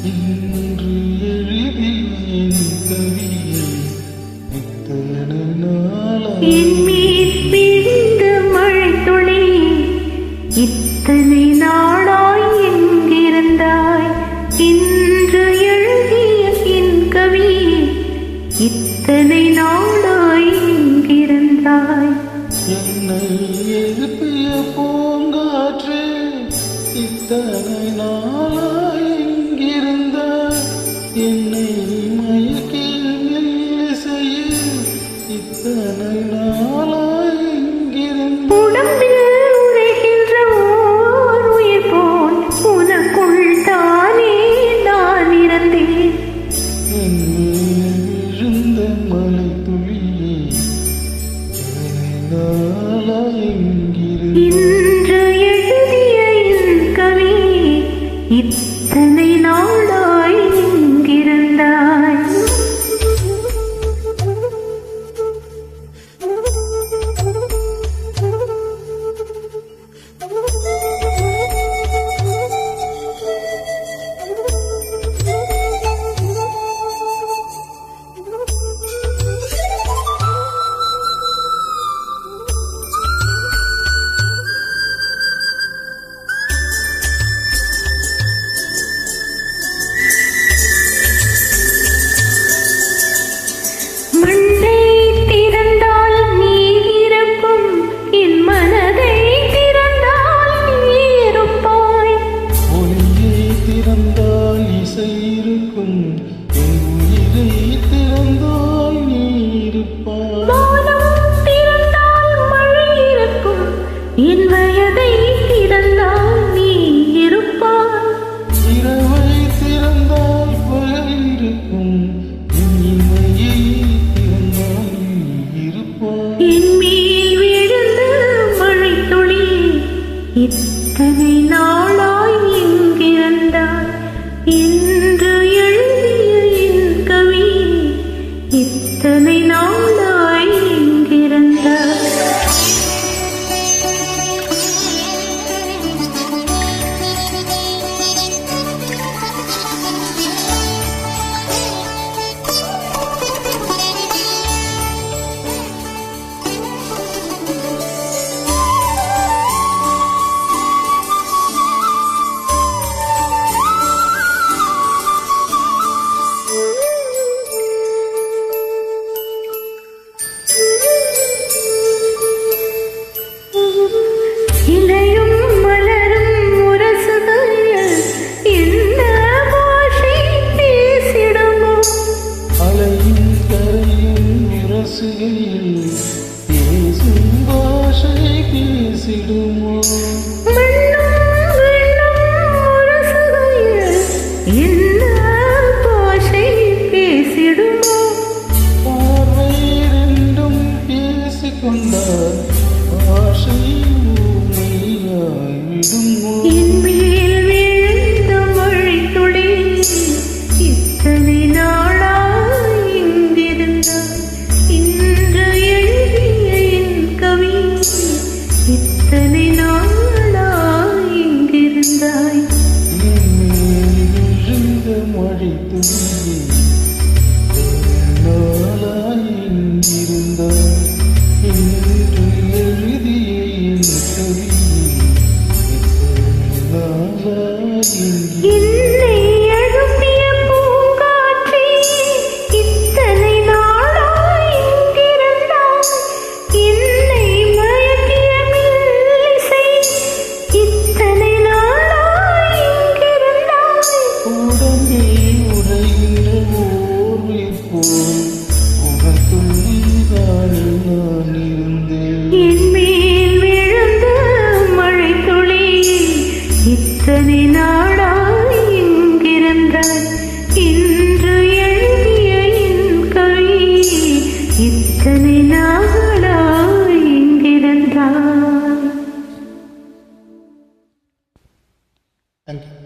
இன்று எழுதிய கவியை இத்தனை நாளாய் மழைத்துளி இத்தனை நாளாய் எங்கிருந்தாய்? இன்று எழுதிய என் கவி இத்தனை நாளாய் எங்கிருந்தாய்? என்னை எழுப்பிய பூங்காற்று இத்தனை நாளாய் எங்கிருந்தாய்? என்னை மயக்கிய மெல்லிசையில் இத்தனை நாளாய் எங்கிருந்தாய்? உடம்பில் உரைகின்ற ஓர் உயிர் போல் உனக்குள் தானே நான் இருந்தேன். விழுந்த மலை துளியே நாளாய் எங்கிருந்தாய்? இன்று எழுதிய என் கவி இத்தனை நாளாய் எங்கிருந்தாய்? என் வயதை திறந்தால் நீ இருப்பாய். இரவை திறந்தால் பகல் இருக்கும். இமையை திறந்தால் நீ இருப்பாய். என் மேல் விழுந்த மழைத்துளி இத்தனை நாளாய் எங்கிருந்தாய்? இன்று எழுதிய என் கவி இத்தனை நாளாய் எங்கிருந்தாய்? இலையும் மலரும் முரசுகையில் என்ன பாஷை பேசிடுமோ? அலையும் கரையும் முரசுகையில் பேசும் பாஷை பேசிடுமோ? மண்ணும் வெண்ணும் முரசுகையில் என்ன பாஷை பேசிடுமோ? பார்வை இரண்டும் பேசிக்கொண்டால் பாஷை ஊமையாய்விடுமோ? என் மேல் விழுந்த மழைத்துளி இத்தனை நாளாய் எங்கிருந்தாய்? இன்று எழுதிய என் கவி இத்தனை நாளாய் எங்கிருந்தாய்? விழுந்த மழை துளியே நாளாய் எங்கிருந்தாய்? இன்று எழுதிய என் கவி என்னை எழுப்பிய பூங்காற்றே இத்தனை நாளாய் எங்கிருந்தாய்? என்னை மயக்கிய மெல்லிசை இத்தனை நாளாய் எங்கிருந்தாய்? உடம்பில் உறைகின்ற ஓர்வை போல் உனக்குள்ளானே நான் இருந்தேன். என் மேல் விழுந்த மழைத்துளி இத்தனை நாளாய் எங்கிருந்தாய்? இன்று எழுதிய என் கவி இத்தனை நாளாய் எங்கிருந்தாய்? Thank you.